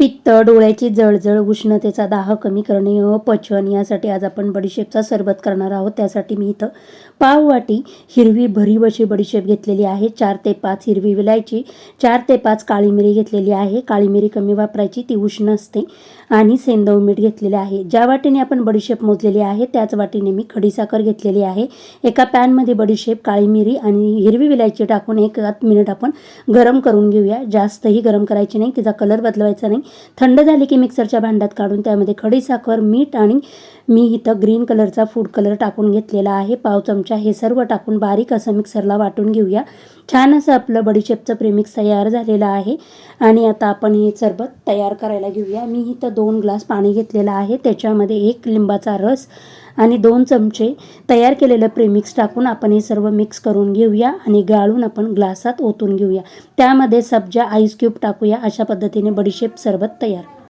पित्त, डोळ्याची जळजळ, उष्णतेचा दाह कमी करणे, अपचन यासाठी आज आपण बडीशेपचा सरबत करणार आहोत। त्यासाठी मी इथं पाव वाटी हिरवी भरीव अशी बडीशेप घेतलेली आहे। 4 ते 5 हिरवी विलायची, 4 ते 5 काळी मिरी घेतलेली आहे। काळी मिरी कमी वापरायची, ती उष्ण असते। आणि सेंदव मीठ घेतलेले आहे। ज्या वाटीने आपण बडीशेप मोजलेली आहे त्याच वाटीने मी खडीसाखर घेतलेली आहे। एका पॅनमध्ये बडीशेप, काळी मिरी आणि हिरवी विलायची टाकून 1 मिनिट आपण गरम करून घेऊया। जास्तही गरम करायची नाही, तिचा कलर बदलवायचा नाही। थंड झाली की मिक्सरच्या भांड्यात काढून त्यामध्ये खडीसाखर, मीठ आणि मी इथं ग्रीन कलरचा फूड कलर टाकून घेतलेला आहे, पाव चमचा। हे सर्व टाकून बारीक असं मिक्सरला वाटून घेऊया। छान असं आपलं बडीशेपचं प्रेमिक्स तयार झालेलं आहे। आणि आता आपण हे सरबत तयार करायला घेऊया। मी इथं 2 ग्लास पाणी घेतलेलं आहे, त्याच्यामध्ये 1 लिंबाचा रस आणि 2 चमचे तयार केलेलं प्रेमिक्स टाकून आपण हे सर्व मिक्स करून घेऊया आणि गाळून आपण ग्लासात ओतून घेऊया। त्यामध्ये सब्जा आईस क्यूब टाकूया। अशा पद्धतीने बडीशेप सरबत तयार।